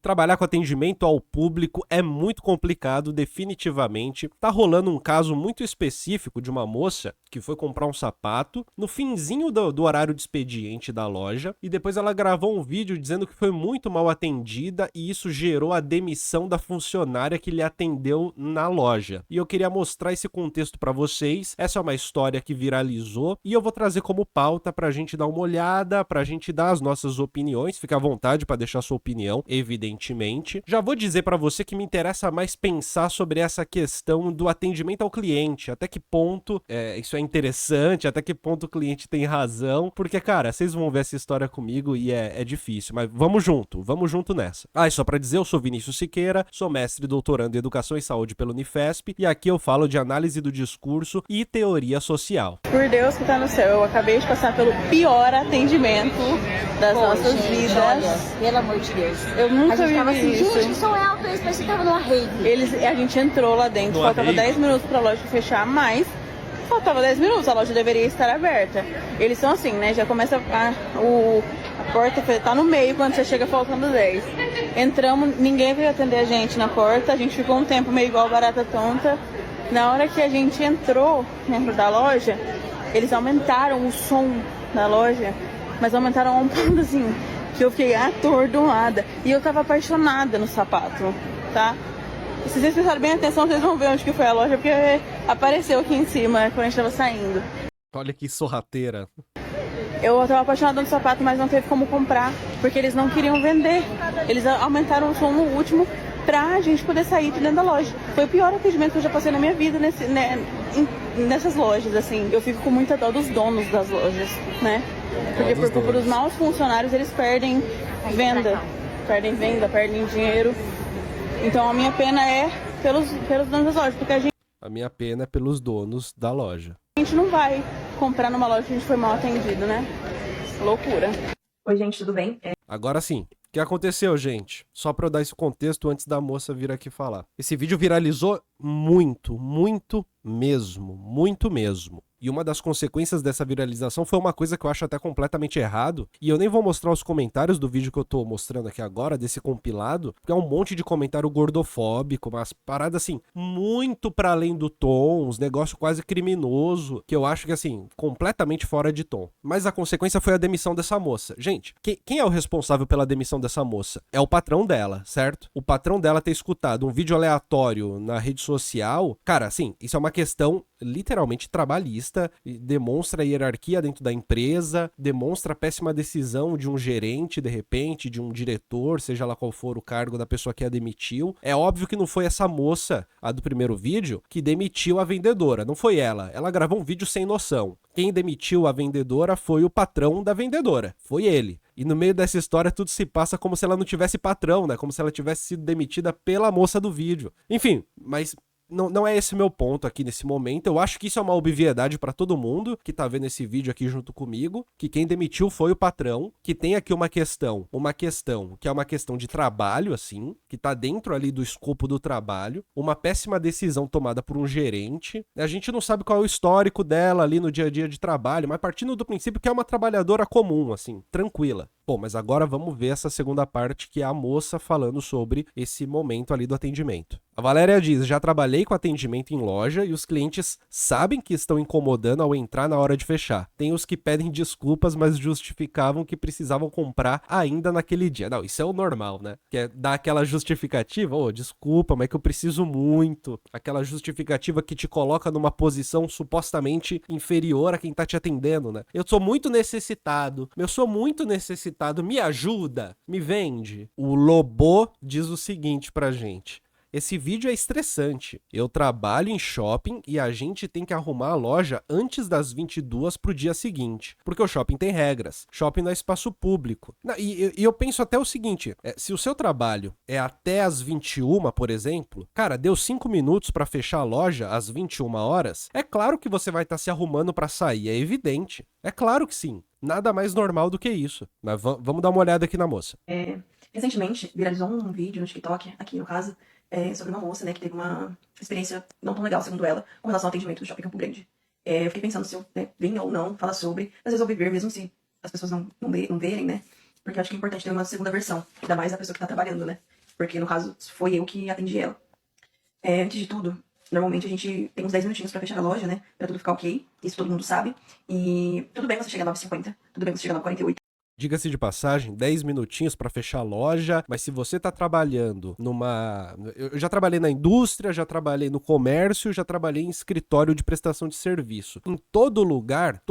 Trabalhar com atendimento ao público é muito complicado, definitivamente. Tá rolando um caso muito específico de uma moça que foi comprar um sapato no finzinho do horário de expediente da loja e depois ela gravou um vídeo dizendo que foi muito mal atendida e isso gerou a demissão da funcionária que lhe atendeu na loja. E eu queria mostrar esse contexto pra vocês. Essa é uma história que viralizou e eu vou trazer como pauta pra gente dar uma olhada, pra gente dar as nossas opiniões. Fica à vontade pra deixar sua opinião, evidentemente. Já vou dizer pra você que me interessa mais pensar sobre essa questão do atendimento ao cliente, até que ponto isso é interessante, até que ponto o cliente tem razão, porque, cara, vocês vão ver essa história comigo e é difícil, mas vamos junto nessa. Ah, e só pra dizer, eu sou Vinícius Siqueira, sou mestre e doutorando em Educação e Saúde pela Unifesp, e aqui eu falo de análise do discurso e teoria social. Por Deus que tá no céu, eu acabei de passar pelo pior atendimento das nossas vidas. Olha, pelo amor de Deus. Eu nunca a gente tava vi assim, isso. gente, som é alto, parece que tava numa rave. A gente entrou lá dentro, No faltava arreio. 10 minutos pra loja fechar, mas faltava 10 minutos, a loja deveria estar aberta. Eles são assim, né? Já começa a porta tá no meio quando você chega faltando 10. Entramos, ninguém veio atender a gente na porta, a gente ficou um tempo meio igual barata tonta. Na hora que a gente entrou dentro da loja, eles aumentaram o som da loja, mas aumentaram a um ponto assim, que eu fiquei atordoada. E eu tava apaixonada no sapato, tá? Se vocês prestarem bem atenção, vocês vão ver onde que foi a loja, porque apareceu aqui em cima quando a gente tava saindo. Olha que sorrateira. Eu tava apaixonada no sapato, mas não teve como comprar, porque eles não queriam vender. Eles aumentaram o som no último pra gente poder sair de dentro da loja. Foi o pior atendimento que eu já passei na minha vida nessas lojas, assim. Eu fico com muita dó dos donos das lojas, né? Porque por os maus funcionários, eles perdem venda, perdem dinheiro. Então a minha pena é pelos donos das lojas, porque A minha pena é pelos donos da loja. a gente não vai comprar numa loja que a gente foi mal atendido, né? Loucura. Oi, gente, tudo bem? Agora sim. O que aconteceu, gente? Só pra eu dar esse contexto antes da moça vir aqui falar. Esse vídeo viralizou muito mesmo. E uma das consequências dessa viralização foi uma coisa que eu acho até completamente errado. E eu nem vou mostrar os comentários do vídeo que eu tô mostrando aqui agora, desse compilado, porque é um monte de comentário gordofóbico, umas paradas assim, muito pra além do tom, uns negócios quase criminoso, que eu acho que assim, completamente fora de tom. Mas a consequência foi a demissão dessa moça. Gente, quem é o responsável pela demissão dessa moça? É o patrão dela, certo? O patrão dela ter escutado um vídeo aleatório na rede social, cara, assim, isso é uma questão literalmente trabalhista, demonstra a hierarquia dentro da empresa, demonstra a péssima decisão de um gerente, de repente, de um diretor, seja lá qual for o cargo da pessoa que a demitiu. É óbvio que não foi essa moça, a do primeiro vídeo, que demitiu a vendedora, não foi ela. Ela gravou um vídeo sem noção. Quem demitiu a vendedora foi o patrão da vendedora, foi ele. E no meio dessa história tudo se passa como se ela não tivesse patrão, né? Como se ela tivesse sido demitida pela moça do vídeo. Enfim, mas não é esse meu ponto aqui nesse momento. Eu acho que isso é uma obviedade pra todo mundo que tá vendo esse vídeo aqui junto comigo, que quem demitiu foi o patrão, que tem aqui uma questão que é uma questão de trabalho, assim, que tá dentro ali do escopo do trabalho, uma péssima decisão tomada por um gerente. A gente não sabe qual é o histórico dela ali no dia a dia de trabalho, mas partindo do princípio que é uma trabalhadora comum, assim, tranquila. Bom, mas agora vamos ver essa segunda parte, que é a moça falando sobre esse momento ali do atendimento. A Valéria diz: já trabalhei com atendimento em loja e os clientes sabem que estão incomodando ao entrar na hora de fechar. Tem os que pedem desculpas, mas justificavam que precisavam comprar ainda naquele dia. Não, isso é o normal, né? Que é dar aquela justificativa, desculpa, mas é que eu preciso muito. Aquela justificativa que te coloca numa posição supostamente inferior a quem tá te atendendo, né? Eu sou muito necessitado, me ajuda, me vende. O Lobo diz o seguinte pra gente: esse vídeo é estressante. Eu trabalho em shopping e a gente tem que arrumar a loja antes das 22 pro dia seguinte. Porque o shopping tem regras. Shopping não é espaço público. E eu penso até o seguinte: se o seu trabalho é até as 21, por exemplo, cara, deu 5 minutos pra fechar a loja às 21 horas, é claro que você vai estar se arrumando pra sair, é evidente. É claro que sim. Nada mais normal do que isso. Mas vamos dar uma olhada aqui na moça. Recentemente, viralizou um vídeo no TikTok, aqui no caso, sobre uma moça, né, que teve uma experiência não tão legal, segundo ela, com relação ao atendimento do Shopping Campo Grande. Eu fiquei pensando se eu venho ou não falar sobre, mas resolvi ver, mesmo se as pessoas não verem, né, porque eu acho que é importante ter uma segunda versão, ainda mais da pessoa que tá trabalhando, né. porque no caso foi eu que atendi ela. Antes de tudo, normalmente a gente tem uns 10 minutinhos pra fechar a loja, né? Pra tudo ficar ok. Isso todo mundo sabe. E tudo bem você chegar às 9h50, tudo bem você chegar às 9h48. Diga-se de passagem, 10 minutinhos para fechar a loja, mas se você tá trabalhando numa... Eu já trabalhei na indústria, já trabalhei no comércio, já trabalhei em escritório de prestação de serviço. Em todo lugar,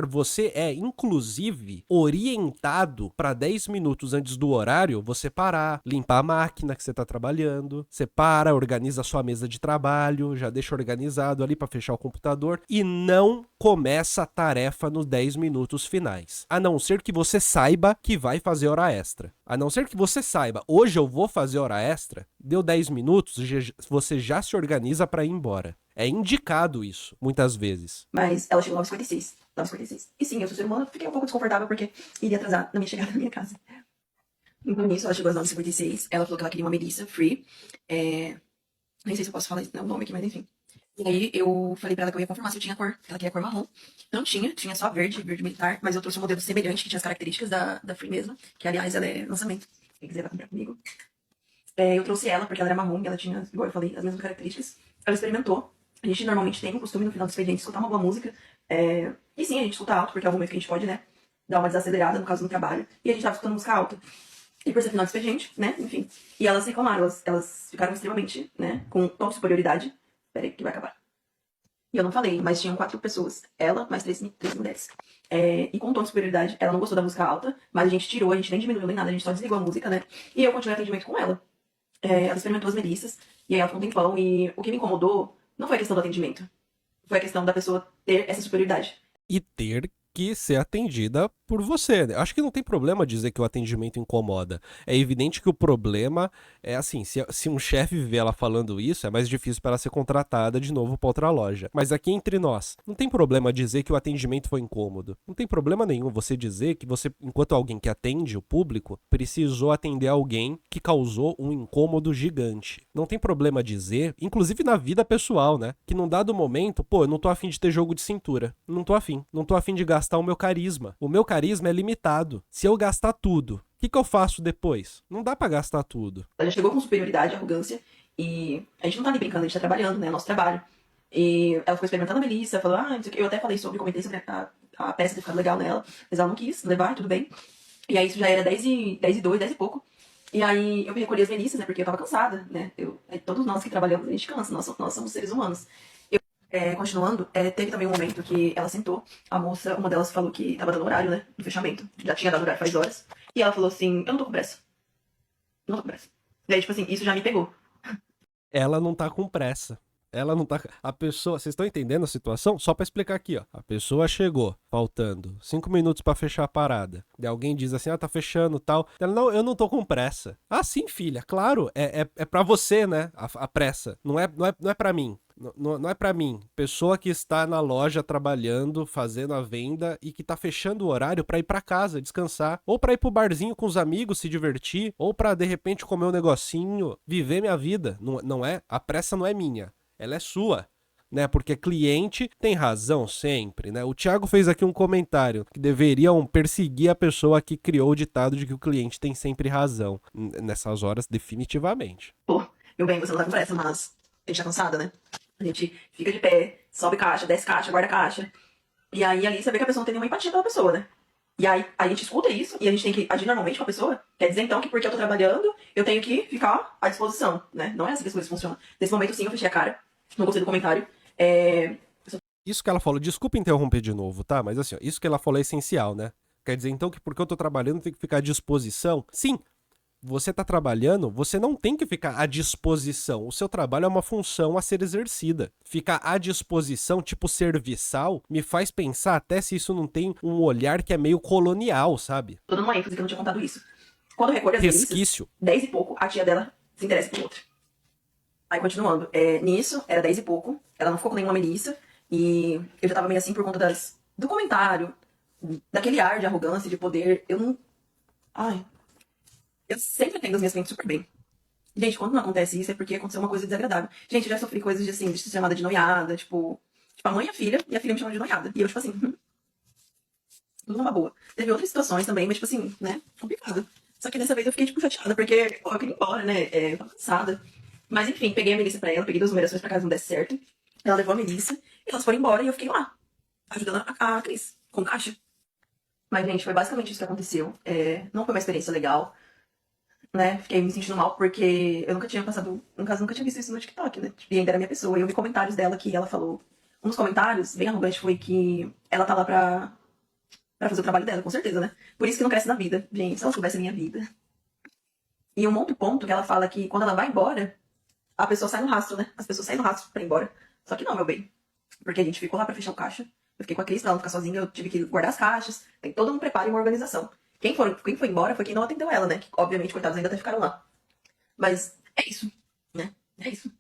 você é, inclusive, orientado para 10 minutos antes do horário, você parar, limpar a máquina que você tá trabalhando, você para, organiza a sua mesa de trabalho, já deixa organizado ali para fechar o computador e não começa a tarefa nos 10 minutos finais. A não ser que você saiba que vai fazer hora extra. A não ser que você saiba, hoje eu vou fazer hora extra, deu 10 minutos, você já se organiza para ir embora. É indicado isso, muitas vezes. Mas ela chegou às 9h56. 9h56. E sim, eu sou ser humano, fiquei um pouco desconfortável porque iria atrasar na minha chegada na minha casa. Então, nisso, ela chegou às 9h56. Ela falou que ela queria uma Melissa Free. Nem sei se eu posso falar o nome aqui, mas enfim. E aí eu falei pra ela que eu ia confirmar se eu tinha cor. Ela queria cor marrom. Não tinha só verde militar, mas eu trouxe um modelo semelhante, que tinha as características da Free mesmo, que aliás ela é lançamento. Quem quiser vai comprar comigo. Eu trouxe ela porque ela era marrom e ela tinha, igual eu falei, as mesmas características. Ela experimentou. A gente normalmente tem o costume no final do expediente escutar uma boa música. E sim, a gente escuta alto, porque é o momento que a gente pode, né, dar uma desacelerada, no caso do trabalho. E a gente tava escutando música alta. E por ser final do expediente, né, enfim. E elas reclamaram, elas ficaram extremamente, né, com tom de superioridade. Peraí, que vai acabar. E eu não falei, mas tinham 4 pessoas. Ela, mais 3 mulheres. E com tom de superioridade, ela não gostou da música alta, mas a gente tirou, a gente nem diminuiu nem nada, a gente só desligou a música, né? E eu continuei atendimento com ela. Ela experimentou as melissas, e aí ela ficou um tempão, e o que me incomodou não foi a questão do atendimento. Foi a questão da pessoa ter essa superioridade. E ter que ser atendida por você, né? Acho que não tem problema dizer que o atendimento incomoda. É evidente que o problema é assim, se um chefe vê ela falando isso, é mais difícil para ela ser contratada de novo para outra loja. Mas aqui entre nós, não tem problema dizer que o atendimento foi incômodo. Não tem problema nenhum você dizer que você, enquanto alguém que atende o público, precisou atender alguém que causou um incômodo gigante. Não tem problema dizer, inclusive na vida pessoal, né? Que num dado momento, eu não tô afim de ter jogo de cintura. Não tô afim de gastar o meu carisma. O meu carisma é limitado. Se eu gastar tudo, o que eu faço depois? Não dá pra gastar tudo. Ela já chegou com superioridade, arrogância, e a gente não tá ali brincando, a gente tá trabalhando, né? Nosso trabalho. E ela ficou experimentando a Melissa, falou, não sei o que. Eu até falei comentei sobre a peça ter ficado legal nela, mas ela não quis levar e tudo bem. E aí isso já era 10h02, 10 e pouco. E aí eu me recolhi as Melissas, né? Porque eu tava cansada, né? Todos nós que trabalhamos, a gente cansa, nós somos seres humanos. Continuando, teve também um momento que ela sentou, a moça, uma delas falou que tava dando horário, né, no fechamento, já tinha dado horário faz horas, e ela falou assim, eu não tô com pressa. Não tô com pressa. E aí, tipo assim, isso já me pegou. Ela não tá com pressa. Ela não tá... A pessoa... Vocês estão entendendo a situação? Só pra explicar aqui, ó. A pessoa chegou, faltando 5 minutos pra fechar a parada. E alguém diz assim, tá fechando e tal. Ela, não, eu não tô com pressa. Ah, sim, filha, claro. É pra você, né, a pressa. Não é pra mim. Não é pra mim. Pessoa que está na loja trabalhando, fazendo a venda e que tá fechando o horário pra ir pra casa, descansar. Ou pra ir pro barzinho com os amigos, se divertir. Ou pra, de repente, comer um negocinho, viver minha vida. Não é? A pressa não é minha. Ela é sua. Né? Porque cliente tem razão sempre, né? O Thiago fez aqui um comentário que deveriam perseguir a pessoa que criou o ditado de que o cliente tem sempre razão. Nessas horas, definitivamente. Pô, meu bem, você não tá com pressa, mas a gente tá cansada, né? A gente fica de pé, sobe caixa, desce caixa, guarda caixa. E aí ali você vê que a pessoa não tem nenhuma empatia pela pessoa, né? E aí a gente escuta isso e a gente tem que agir normalmente com a pessoa. Quer dizer então que porque eu tô trabalhando, eu tenho que ficar à disposição, né? Não é assim que as coisas funcionam. Nesse momento sim, eu fechei a cara. Não gostei do comentário. Isso que ela falou, desculpa interromper de novo, tá? Mas assim, ó, isso que ela falou é essencial, né? Quer dizer então que porque eu tô trabalhando, eu tenho que ficar à disposição? Sim. Você tá trabalhando, você não tem que ficar à disposição. O seu trabalho é uma função a ser exercida. Ficar à disposição, tipo serviçal, me faz pensar até se isso não tem um olhar que é meio colonial, sabe? Tô dando uma ênfase que eu não tinha contado isso. Quando recolhe as resquício. 10 e pouco, a tia dela se interessa por outra. Aí continuando, nisso, era 10 e pouco, ela não ficou com nenhuma Melissa, e eu já tava meio assim por conta do comentário, daquele ar de arrogância, de poder. Eu sempre atendo as minhas clientes super bem. Gente, quando não acontece isso é porque aconteceu uma coisa desagradável. Gente, eu já sofri coisas de assim, de ser chamada de noiada, tipo a mãe e a filha me chamam de noiada. E eu, tipo assim, tudo numa boa. Teve outras situações também, mas tipo assim, né, complicado. Só que dessa vez eu fiquei, tipo, chateada, porque eu queria ir embora, né? Eu tava cansada. Mas enfim, peguei a Melissa pra ela, peguei 2 numerações pra caso não desse certo. Ela levou a Melissa e elas foram embora e eu fiquei lá, ajudando a Cris, com caixa. Mas, gente, foi basicamente isso que aconteceu. Não foi uma experiência legal, né? Fiquei me sentindo mal porque eu nunca tinha passado, no caso, nunca tinha visto isso no TikTok, né? E ainda era minha pessoa. E eu vi comentários dela que ela falou. Um dos comentários, bem arrogante, foi que ela tá lá pra fazer o trabalho dela, com certeza, né? Por isso que não cresce na vida. Gente, se ela soubesse a minha vida. E um outro ponto que ela fala que quando ela vai embora, a pessoa sai no rastro, né? As pessoas saem no rastro pra ir embora. Só que não, meu bem. Porque a gente ficou lá pra fechar o caixa. Eu fiquei com a Cris pra ela não ficar sozinha, eu tive que guardar as caixas. Tem todo um preparo e uma organização. Quem foi embora foi quem não atendeu ela, né? Que, obviamente, coitados, ainda até ficaram lá. Mas é isso, né? É isso.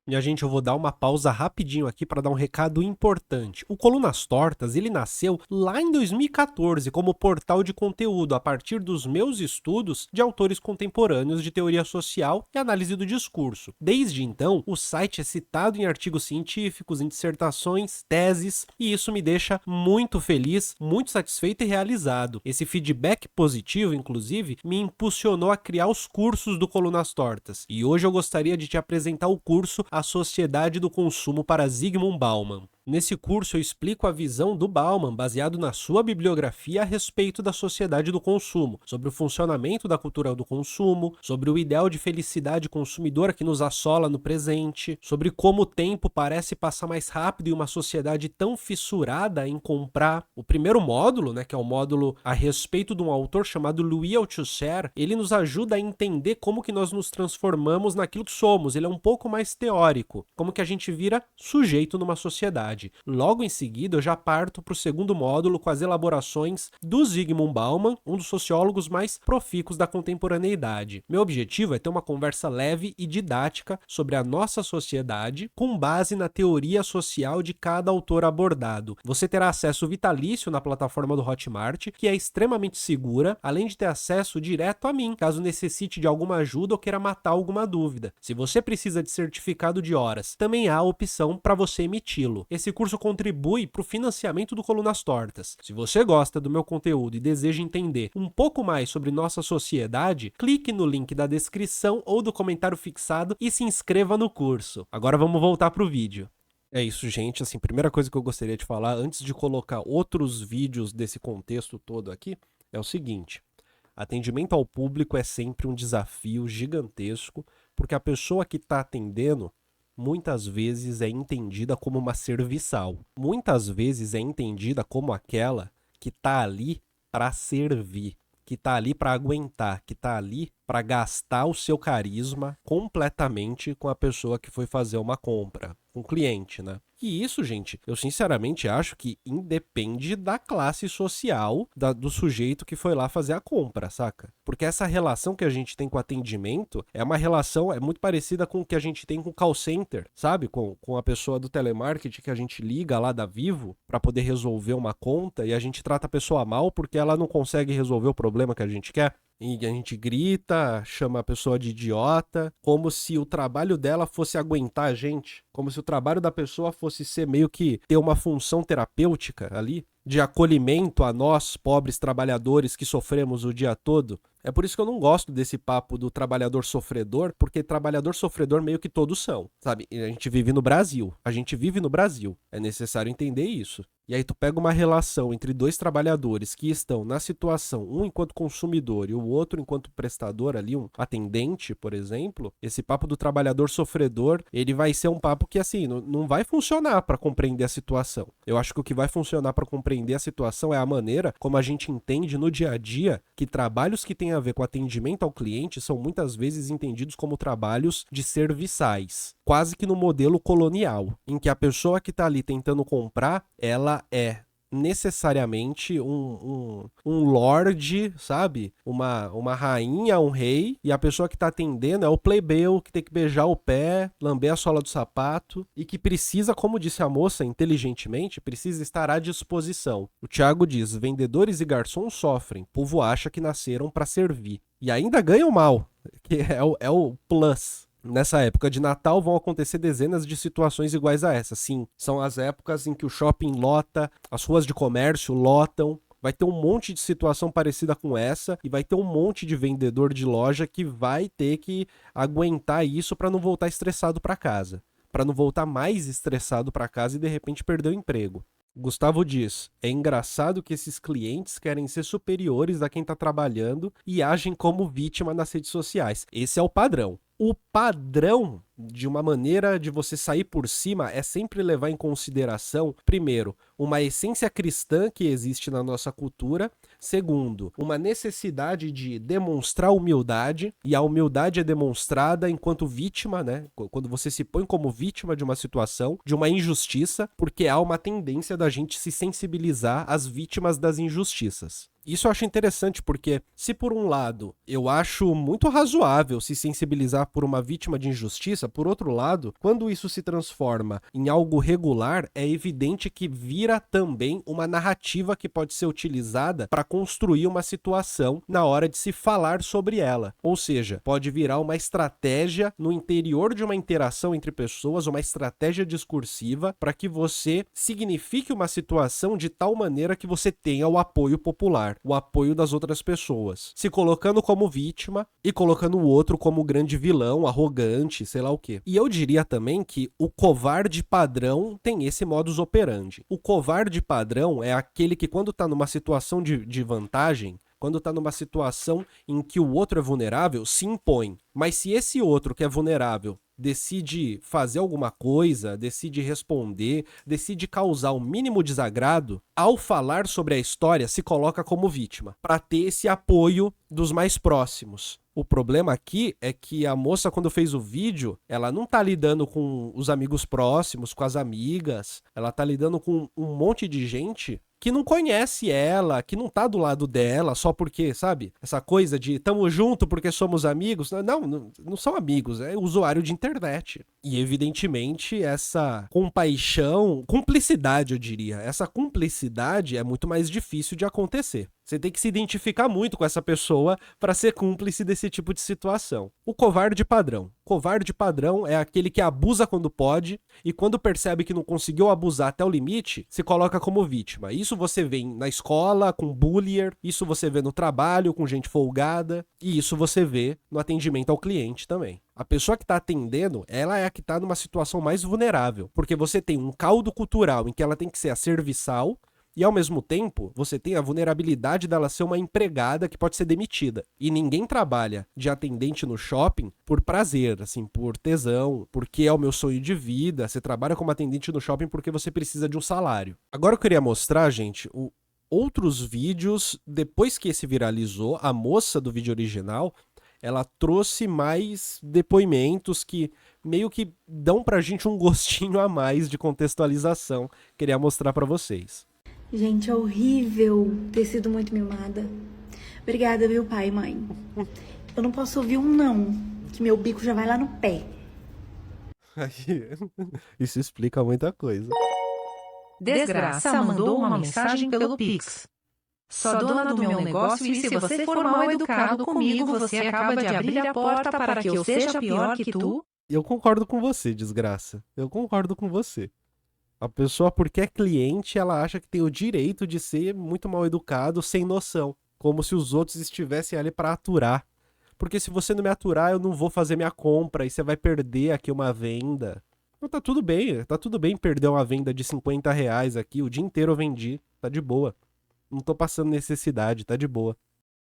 Minha gente, eu vou dar uma pausa rapidinho aqui para dar um recado importante. O Colunas Tortas, ele nasceu lá em 2014 como portal de conteúdo a partir dos meus estudos de autores contemporâneos de teoria social e análise do discurso. Desde então, o site é citado em artigos científicos, em dissertações, teses, e isso me deixa muito feliz, muito satisfeito e realizado. Esse feedback positivo, inclusive, me impulsionou a criar os cursos do Colunas Tortas. E hoje eu gostaria de te apresentar o curso A Sociedade do Consumo para Zygmunt Bauman. Nesse curso eu explico a visão do Bauman, baseado na sua bibliografia a respeito da sociedade do consumo, sobre o funcionamento da cultura do consumo, sobre o ideal de felicidade consumidora que nos assola no presente, sobre como o tempo parece passar mais rápido em uma sociedade tão fissurada em comprar. O primeiro módulo, que é o módulo a respeito de um autor chamado Louis Althusser, ele nos ajuda a entender como que nós nos transformamos naquilo que somos. Ele é um pouco mais teórico, como que a gente vira sujeito numa sociedade. Logo em seguida, eu já parto para o segundo módulo com as elaborações do Zygmunt Bauman, um dos sociólogos mais profícuos da contemporaneidade. Meu objetivo é ter uma conversa leve e didática sobre a nossa sociedade, com base na teoria social de cada autor abordado. Você terá acesso vitalício na plataforma do Hotmart, que é extremamente segura, além de ter acesso direto a mim, caso necessite de alguma ajuda ou queira matar alguma dúvida. Se você precisa de certificado de horas, também há a opção para você emiti-lo. Esse curso contribui para o financiamento do Colunas Tortas. Se você gosta do meu conteúdo e deseja entender um pouco mais sobre nossa sociedade, clique no link da descrição ou do comentário fixado e se inscreva no curso. Agora vamos voltar para o vídeo. É isso, gente. Assim, primeira coisa que eu gostaria de falar, antes de colocar outros vídeos desse contexto todo aqui, é o seguinte: atendimento ao público é sempre um desafio gigantesco, porque a pessoa que está atendendo muitas vezes é entendida como uma serviçal. Muitas vezes é entendida como aquela que está ali para servir, que está ali para aguentar, que está ali para gastar o seu carisma completamente com a pessoa que foi fazer uma compra, com o cliente, né? E isso, gente, eu sinceramente acho que independe da classe social do sujeito que foi lá fazer a compra, saca? Porque essa relação que a gente tem com o atendimento é uma relação, é muito parecida com o que a gente tem com o call center, sabe? Com a pessoa do telemarketing que a gente liga lá da Vivo para poder resolver uma conta e a gente trata a pessoa mal porque ela não consegue resolver o problema que a gente quer. E a gente grita, chama a pessoa de idiota, como se o trabalho dela fosse aguentar a gente, como se o trabalho da pessoa fosse ser meio que ter uma função terapêutica ali, de acolhimento a nós, pobres trabalhadores que sofremos o dia todo. É por isso que eu não gosto desse papo do trabalhador sofredor, porque trabalhador sofredor meio que todos são, sabe? E a gente vive no Brasil. É necessário entender isso. E aí tu pega uma relação entre dois trabalhadores que estão na situação, um enquanto consumidor e o outro enquanto prestador ali, um atendente, por exemplo, esse papo do trabalhador sofredor, ele vai ser um papo que assim, não vai funcionar para compreender a situação. Eu acho que o que vai funcionar para compreender a situação é a maneira como a gente entende no dia a dia que trabalhos que têm a ver com atendimento ao cliente são muitas vezes entendidos como trabalhos de serviçais, quase que no modelo colonial, em que a pessoa que está ali tentando comprar, ela é necessariamente um lorde, sabe? Uma rainha, um rei, e a pessoa que tá atendendo é o plebeu que tem que beijar o pé, lamber a sola do sapato e que precisa, como disse a moça inteligentemente, precisa estar à disposição. O Thiago diz: vendedores e garçons sofrem, o povo acha que nasceram para servir e ainda ganham mal, que é o plus. Nessa época de Natal vão acontecer dezenas de situações iguais a essa. Sim, são as épocas em que o shopping lota, as ruas de comércio lotam, vai ter um monte de situação parecida com essa e vai ter um monte de vendedor de loja que vai ter que aguentar isso para não voltar estressado para casa, para não voltar mais estressado para casa e de repente perder o emprego. Gustavo diz, é engraçado que esses clientes querem ser superiores a quem está trabalhando e agem como vítima nas redes sociais. Esse é o padrão. O padrão de uma maneira de você sair por cima é sempre levar em consideração, primeiro, uma essência cristã que existe na nossa cultura, segundo, uma necessidade de demonstrar humildade, e a humildade é demonstrada enquanto vítima, né? Quando você se põe como vítima de uma situação, de uma injustiça, porque há uma tendência da gente se sensibilizar às vítimas das injustiças. Isso eu acho interessante porque, se por um lado eu acho muito razoável se sensibilizar por uma vítima de injustiça, por outro lado, quando isso se transforma em algo regular, é evidente que vira também uma narrativa que pode ser utilizada para construir uma situação na hora de se falar sobre ela. Ou seja, pode virar uma estratégia no interior de uma interação entre pessoas, uma estratégia discursiva para que você signifique uma situação de tal maneira que você tenha o apoio popular, o apoio das outras pessoas, se colocando como vítima e colocando o outro como grande vilão, arrogante, sei lá o quê. E eu diria também que o covarde padrão tem esse modus operandi. O covarde padrão é aquele que quando tá numa situação de vantagem, quando tá numa situação em que o outro é vulnerável, se impõe. Mas se esse outro que é vulnerável decide fazer alguma coisa, decide responder, decide causar o mínimo desagrado, ao falar sobre a história, se coloca como vítima, para ter esse apoio dos mais próximos. O problema aqui é que a moça, quando fez o vídeo, ela não tá lidando com os amigos próximos, com as amigas, ela tá lidando com um monte de gente que não conhece ela, que não tá do lado dela só porque, sabe? Essa coisa de tamo junto porque somos amigos. Não são amigos, é usuário de internet. E evidentemente essa compaixão, cumplicidade eu diria, essa cumplicidade é muito mais difícil de acontecer. Você tem que se identificar muito com essa pessoa para ser cúmplice desse tipo de situação. O covarde padrão. Covarde padrão é aquele que abusa quando pode e quando percebe que não conseguiu abusar até o limite, se coloca como vítima. Isso você vê na escola, com bullier, isso você vê no trabalho, com gente folgada, e isso você vê no atendimento ao cliente também. A pessoa que está atendendo, ela é a que está numa situação mais vulnerável, porque você tem um caldo cultural em que ela tem que ser a serviçal, e ao mesmo tempo, você tem a vulnerabilidade dela ser uma empregada que pode ser demitida. E ninguém trabalha de atendente no shopping por prazer, assim, por tesão, porque é o meu sonho de vida. Você trabalha como atendente no shopping porque você precisa de um salário. Agora eu queria mostrar, gente, outros vídeos. Depois que esse viralizou, a moça do vídeo original, ela trouxe mais depoimentos que meio que dão pra gente um gostinho a mais de contextualização. Queria mostrar pra vocês. Gente, é horrível ter sido muito mimada. Obrigada, viu, pai e mãe? Eu não posso ouvir um não, que meu bico já vai lá no pé. Isso explica muita coisa. Desgraça mandou uma mensagem pelo Pix. Sou dona do meu negócio e se você for mal educado comigo, você acaba de abrir a porta para que eu seja pior que tu. Eu concordo com você, desgraça. Eu concordo com você. A pessoa, porque é cliente, ela acha que tem o direito de ser muito mal educado, sem noção. Como se os outros estivessem ali para aturar. Porque se você não me aturar, eu não vou fazer minha compra e você vai perder aqui uma venda. Então tá tudo bem perder uma venda de R$50 aqui, o dia inteiro eu vendi, tá de boa. Não tô passando necessidade, tá de boa.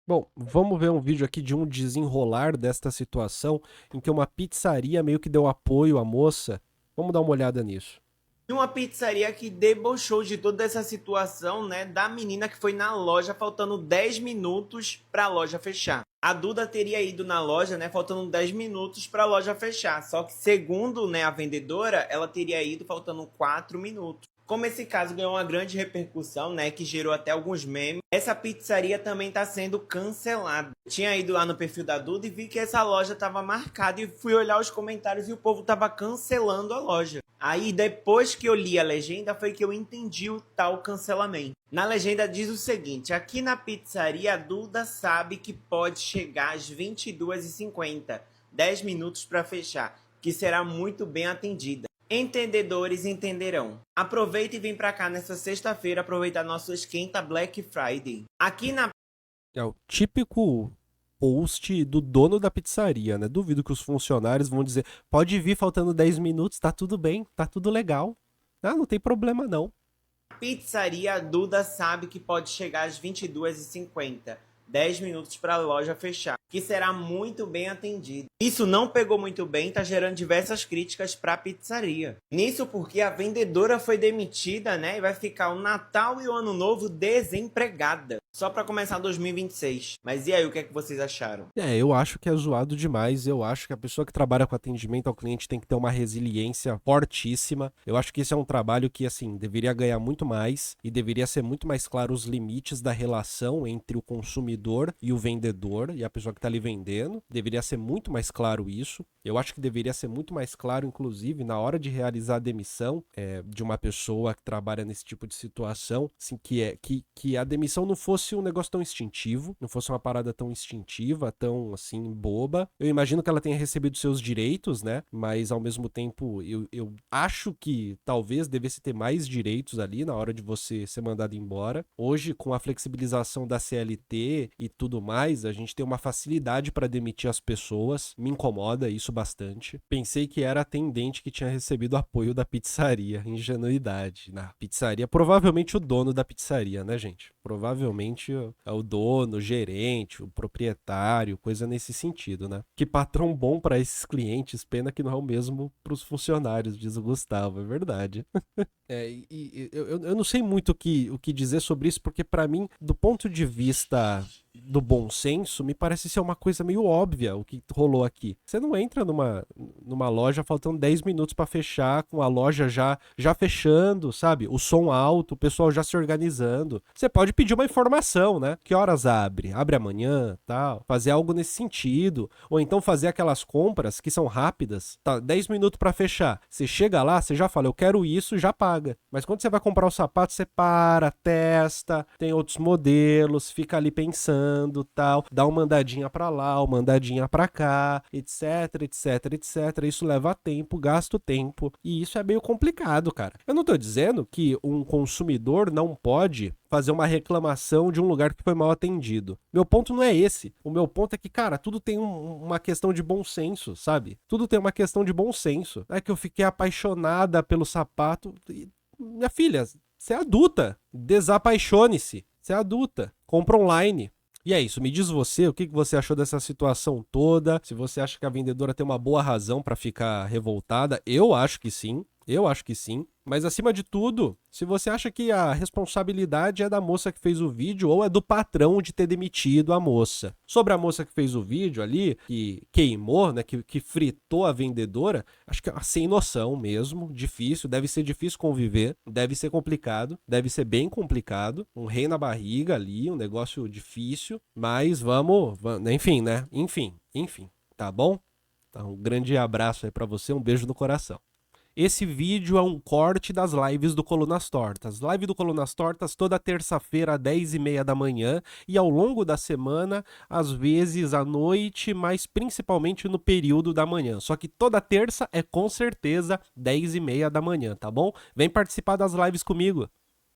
Bom, vamos ver um vídeo aqui de um desenrolar desta situação em que uma pizzaria meio que deu apoio à moça. Vamos dar uma olhada nisso. E uma pizzaria que debochou de toda essa situação, né, da menina que foi na loja faltando 10 minutos para a loja fechar. A Duda teria ido na loja, né, faltando 10 minutos para a loja fechar. Só que segundo, né, a vendedora, ela teria ido faltando 4 minutos. Como esse caso ganhou uma grande repercussão, né, que gerou até alguns memes, essa pizzaria também está sendo cancelada. Tinha ido lá no perfil da Duda e vi que essa loja estava marcada e fui olhar os comentários e o povo estava cancelando a loja. Aí depois que eu li a legenda foi que eu entendi o tal cancelamento. Na legenda diz o seguinte: aqui na pizzaria a Duda sabe que pode chegar às 22h50, 10 minutos para fechar, que será muito bem atendida. Entendedores entenderão. Aproveita e vem pra cá nessa sexta-feira aproveitar nosso esquenta Black Friday. Aqui na... É o típico post do dono da pizzaria, né? Duvido que os funcionários vão dizer, pode vir faltando 10 minutos, tá tudo bem, tá tudo legal. Ah, não tem problema não. Pizzaria Duda sabe que pode chegar às 22h50. 10 minutos para a loja fechar, que será muito bem atendido. Isso não pegou muito bem, tá gerando diversas críticas para a pizzaria. Nisso porque a vendedora foi demitida, né, e vai ficar o Natal e o Ano Novo desempregada. Só para começar 2026. Mas e aí, o que é que vocês acharam? Eu acho que é zoado demais. Eu acho que a pessoa que trabalha com atendimento ao cliente tem que ter uma resiliência fortíssima. Eu acho que esse é um trabalho que, assim, deveria ganhar muito mais e deveria ser muito mais claro os limites da relação entre o consumidor e o vendedor e a pessoa que está ali vendendo. Deveria ser muito mais claro isso. Eu acho que deveria ser muito mais claro, inclusive, na hora de realizar a demissão de uma pessoa que trabalha nesse tipo de situação, assim, que a demissão não fosse um negócio tão instintivo, não fosse uma parada tão instintiva, tão, assim, boba. Eu imagino que ela tenha recebido seus direitos, né? Mas, ao mesmo tempo, eu acho que talvez devesse ter mais direitos ali na hora de você ser mandado embora. Hoje, com a flexibilização da CLT e tudo mais, a gente tem uma facilidade para demitir as pessoas. Me incomoda isso bastante. Pensei que era atendente que tinha recebido apoio da pizzaria. Ingenuidade. Na pizzaria, provavelmente o dono da pizzaria, né, gente? Provavelmente é o dono, o gerente, o proprietário, coisa nesse sentido, né? Que patrão bom para esses clientes, pena que não é o mesmo para os funcionários, diz o Gustavo, é verdade. Eu não sei muito o que dizer sobre isso, porque para mim, do ponto de vista do bom senso, me parece ser uma coisa meio óbvia o que rolou aqui. Você não entra numa loja faltando 10 minutos para fechar, com a loja já fechando, sabe? O som alto, o pessoal já se organizando. Você pode pedir uma informação, né? Que horas abre? Abre amanhã, tal. Fazer algo nesse sentido. Ou então fazer aquelas compras que são rápidas. Tá, 10 minutos para fechar. Você chega lá, você já fala, eu quero isso, já paga. Mas quando você vai comprar o sapato, você para, testa, tem outros modelos, fica ali pensando, tal, dá uma andadinha pra lá, uma andadinha pra cá, etc, etc, etc. Isso leva tempo, gasto tempo, e isso é meio complicado, cara. Eu não tô dizendo que um consumidor não pode fazer uma reclamação de um lugar que foi mal atendido. Meu ponto não é esse. O meu ponto é que, cara, tudo tem uma questão de bom senso, sabe? Tudo tem uma questão de bom senso. É que eu fiquei apaixonada pelo sapato. Minha filha, você é adulta. Desapaixone-se. Você é adulta. Compra online. E é isso, me diz você, o que você achou dessa situação toda? Se você acha que a vendedora tem uma boa razão pra ficar revoltada, eu acho que sim. Mas acima de tudo, se você acha que a responsabilidade é da moça que fez o vídeo ou é do patrão de ter demitido a moça. Sobre a moça que fez o vídeo ali, que queimou, né, que fritou a vendedora, acho que é sem noção mesmo, difícil, deve ser difícil conviver, deve ser complicado, deve ser bem complicado, um rei na barriga ali, um negócio difícil, mas vamos enfim, né? Enfim, tá bom? Então, um grande abraço aí pra você, um beijo no coração. Esse vídeo é um corte das lives do Colunas Tortas. Live do Colunas Tortas toda terça-feira às 10h30 da manhã e ao longo da semana, às vezes à noite, mas principalmente no período da manhã. Só que toda terça é com certeza 10h30 da manhã, tá bom? Vem participar das lives comigo.